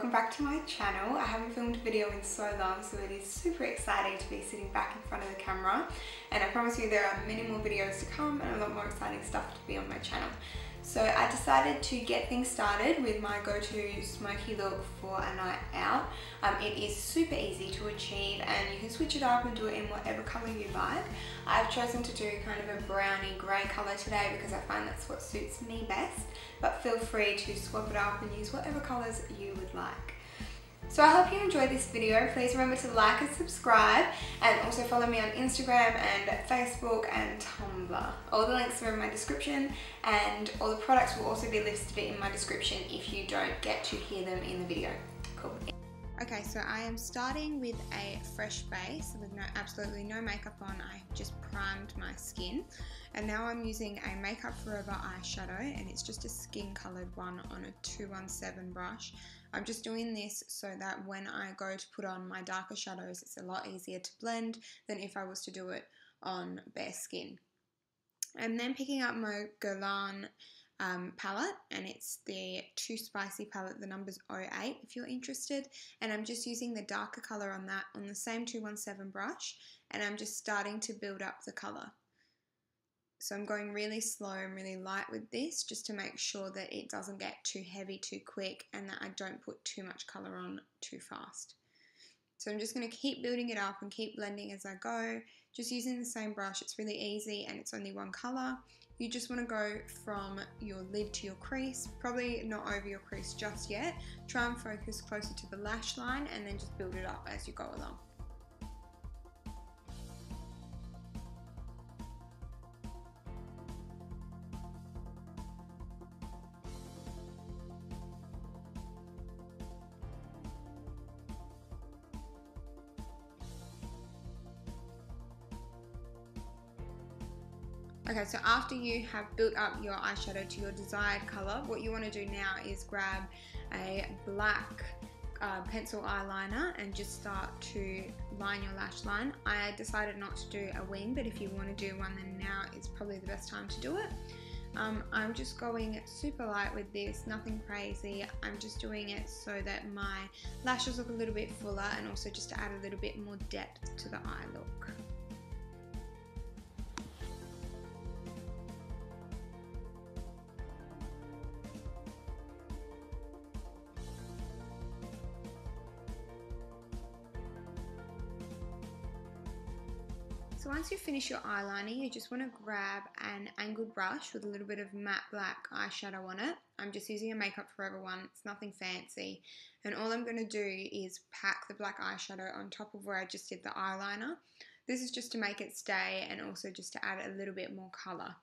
welcome back to my channel. I haven't filmed a video in so long, so it is super exciting to be sitting back in front of the camera, and I promise you there are many more videos to come and a lot more exciting stuff to be on my channel. So I decided to get things started with my go-to smoky look for a night out. It is super easy to achieve and you can switch it up and do it in whatever colour you like. I've chosen to do kind of a browny grey colour today because I find that's what suits me best, but feel free to swap it up and use whatever colours you would like. So I hope you enjoyed this video. Please remember to like and subscribe, and also follow me on Instagram and Facebook and Tumblr. All the links are in my description, and all the products will also be listed in my description if you don't get to hear them in the video. Cool. Okay, so I am starting with a fresh base with absolutely no makeup on. I just primed my skin, and now I'm using a Makeup Forever eyeshadow, and it's just a skin coloured one on a 217 brush. I'm just doing this so that when I go to put on my darker shadows, it's a lot easier to blend than if I was to do it on bare skin. I'm then picking up my Guerlain palette, and it's the Too Spicy palette. The number's 08 if you're interested, and I'm just using the darker colour on that on the same 217 brush, and I'm just starting to build up the colour. So I'm going really slow and really light with this just to make sure that it doesn't get too heavy too quick and that I don't put too much colour on too fast. So I'm just going to keep building it up and keep blending as I go, just using the same brush. It's really easy and it's only one colour. You just want to go from your lid to your crease, probably not over your crease just yet. Try and focus closer to the lash line and then just build it up as you go along. Okay, so after you have built up your eyeshadow to your desired colour, what you want to do now is grab a black pencil eyeliner and just start to line your lash line. I decided not to do a wing, but if you want to do one, then now is probably the best time to do it. I'm just going super light with this, nothing crazy. I'm just doing it so that my lashes look a little bit fuller and also just to add a little bit more depth to the eye look. So once you finish your eyelining, you just want to grab an angled brush with a little bit of matte black eyeshadow on it. I'm just using a Makeup Forever one, it's nothing fancy. And all I'm going to do is pack the black eyeshadow on top of where I just did the eyeliner. This is just to make it stay and also just to add a little bit more colour.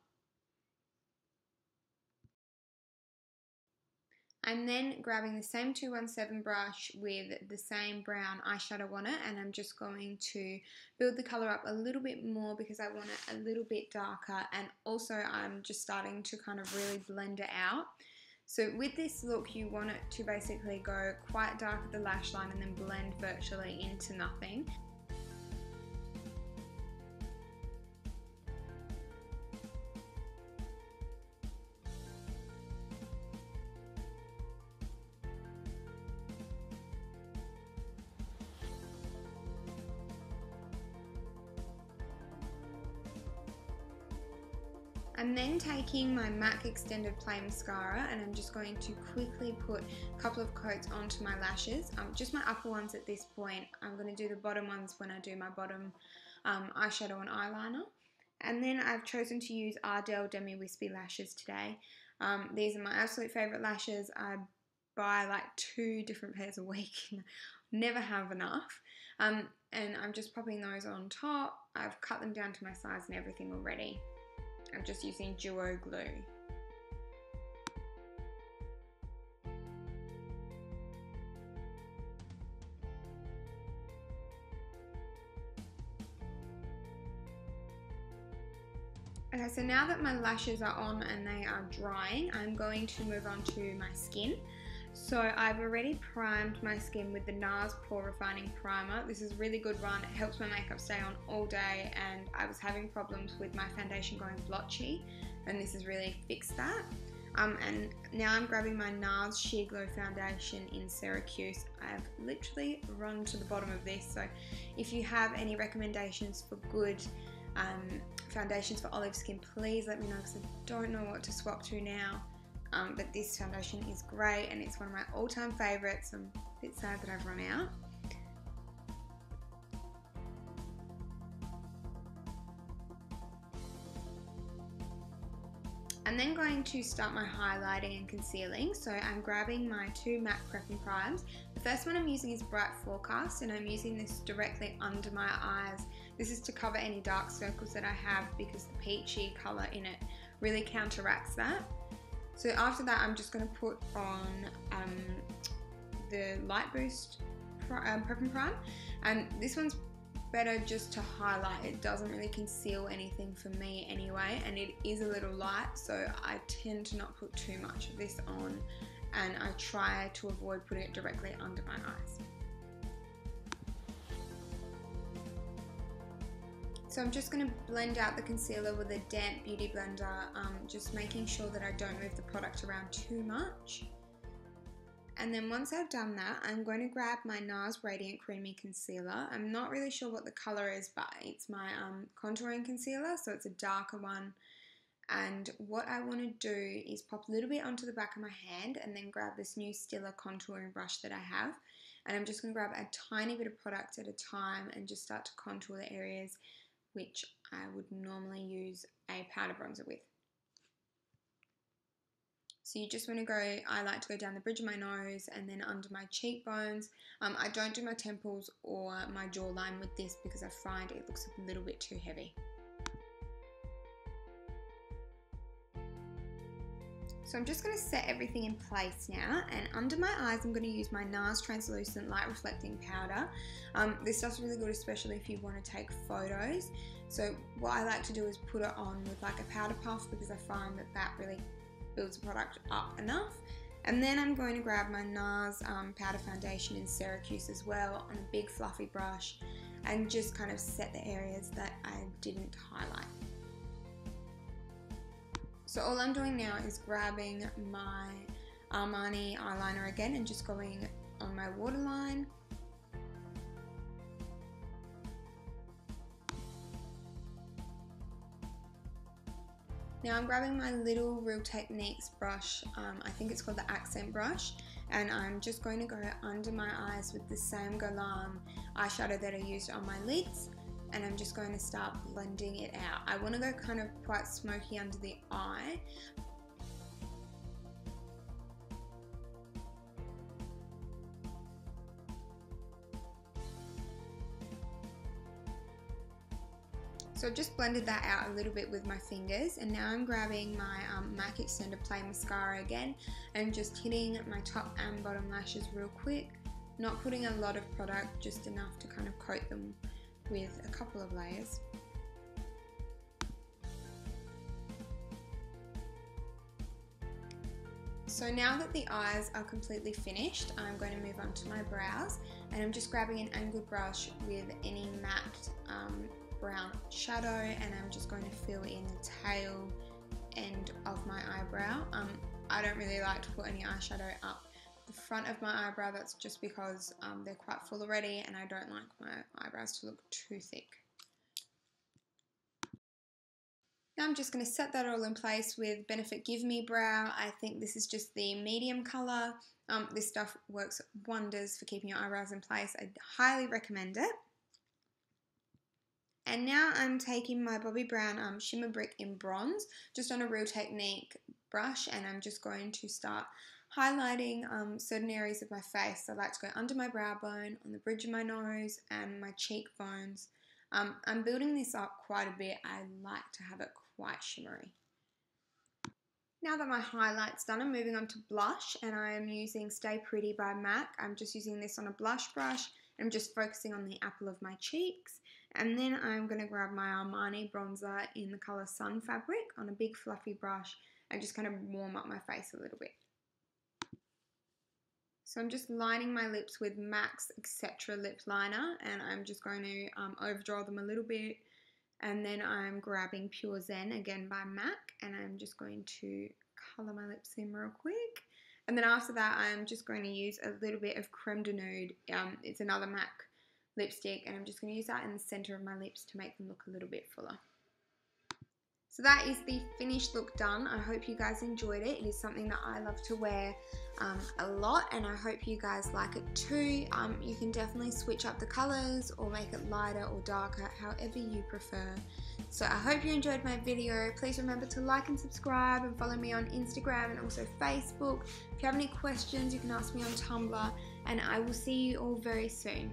I'm then grabbing the same 217 brush with the same brown eyeshadow on it, and I'm just going to build the colour up a little bit more because I want it a little bit darker, and also I'm just starting to kind of really blend it out. So with this look you want it to basically go quite dark at the lash line and then blend virtually into nothing. I'm then taking my MAC Extended Play Mascara, and I'm just going to quickly put a couple of coats onto my lashes, just my upper ones at this point. I'm going to do the bottom ones when I do my bottom eyeshadow and eyeliner. And then I've chosen to use Ardell Demi Wispy lashes today. These are my absolute favourite lashes. I buy like 2 different pairs a week, never have enough. And I'm just popping those on top. I've cut them down to my size and everything already. I'm just using Duo glue. Okay, so now that my lashes are on and they are drying, I'm going to move on to my skin. So I've already primed my skin with the NARS Pore Refining Primer. This is a really good one. It helps my makeup stay on all day, and I was having problems with my foundation going blotchy, and this has really fixed that. And now I'm grabbing my NARS Sheer Glow Foundation in Syracuse. I've literally run to the bottom of this, so if you have any recommendations for good foundations for olive skin, please let me know, because I don't know what to swap to now. But this foundation is great and it's one of my all-time favourites. I'm a bit sad that I've run out. I'm then going to start my highlighting and concealing. So I'm grabbing my two MAC Prep and Primes. The first one I'm using is Bright Forecast, and I'm using this directly under my eyes. This is to cover any dark circles that I have, because the peachy colour in it really counteracts that. So after that, I'm just going to put on the Light Boost Prep and Prime, and this one's better just to highlight. It doesn't really conceal anything for me anyway, and it is a little light, so I tend to not put too much of this on, and I try to avoid putting it directly under my eyes. So I'm just going to blend out the concealer with a damp beauty blender, just making sure that I don't move the product around too much. And then once I've done that, I'm going to grab my NARS Radiant Creamy Concealer. I'm not really sure what the colour is, but it's my contouring concealer, so it's a darker one. And what I want to do is pop a little bit onto the back of my hand and then grab this new Stila contouring brush that I have. And I'm just going to grab a tiny bit of product at a time and just start to contour the areas which I would normally use a powder bronzer with. So you just want to go, I like to go down the bridge of my nose and then under my cheekbones. I don't do my temples or my jawline with this because I find it looks a little bit too heavy. So I'm just going to set everything in place now, and under my eyes I'm going to use my NARS Translucent Light Reflecting Powder. This stuff's really good, especially if you want to take photos. So what I like to do is put it on with like a powder puff, because I find that that really builds the product up enough. And then I'm going to grab my NARS Powder Foundation in Syracuse as well on a big fluffy brush, and just kind of set the areas that I didn't highlight. So all I'm doing now is grabbing my Armani eyeliner again and just going on my waterline. Now I'm grabbing my little Real Techniques brush, I think it's called the Accent Brush, and I'm just going to go under my eyes with the same Galam eyeshadow that I used on my lids, and I'm just going to start blending it out. I want to go kind of quite smoky under the eye. So I've just blended that out a little bit with my fingers, and now I'm grabbing my MAC Extender Play Mascara again and just hitting my top and bottom lashes real quick. Not putting a lot of product, just enough to kind of coat them with a couple of layers. So now that the eyes are completely finished, I'm going to move on to my brows, and I'm just grabbing an angled brush with any matte brown shadow, and I'm just going to fill in the tail end of my eyebrow. I don't really like to put any eyeshadow up the front of my eyebrow. That's just because they're quite full already, and I don't like my eyebrows to look too thick. Now I'm just going to set that all in place with Benefit Give Me Brow. I think this is just the medium colour. This stuff works wonders for keeping your eyebrows in place. I highly recommend it. And now I'm taking my Bobbi Brown Shimmer Brick in Bronze, just on a Real Technique brush, and I'm just going to start highlighting certain areas of my face. So I like to go under my brow bone, on the bridge of my nose, and my cheekbones. I'm building this up quite a bit. I like to have it quite shimmery. Now that my highlight's done, I'm moving on to blush, and I am using Stay Pretty by MAC. I'm just using this on a blush brush. I'm just focusing on the apple of my cheeks, and then I'm going to grab my Armani bronzer in the colour Sun Fabric on a big fluffy brush and just kind of warm up my face a little bit. So I'm just lining my lips with MAC's Etc. Lip Liner, and I'm just going to overdraw them a little bit, and then I'm grabbing Pure Zen again by MAC, and I'm just going to colour my lips in real quick. And then after that, I'm just going to use a little bit of Creme de Nude. It's another MAC lipstick, and I'm just going to use that in the centre of my lips to make them look a little bit fuller. So that is the finished look done. I hope you guys enjoyed it. It is something that I love to wear a lot, and I hope you guys like it too. You can definitely switch up the colours or make it lighter or darker, however you prefer. So I hope you enjoyed my video. Please remember to like and subscribe and follow me on Instagram and also Facebook. If you have any questions, you can ask me on Tumblr, and I will see you all very soon.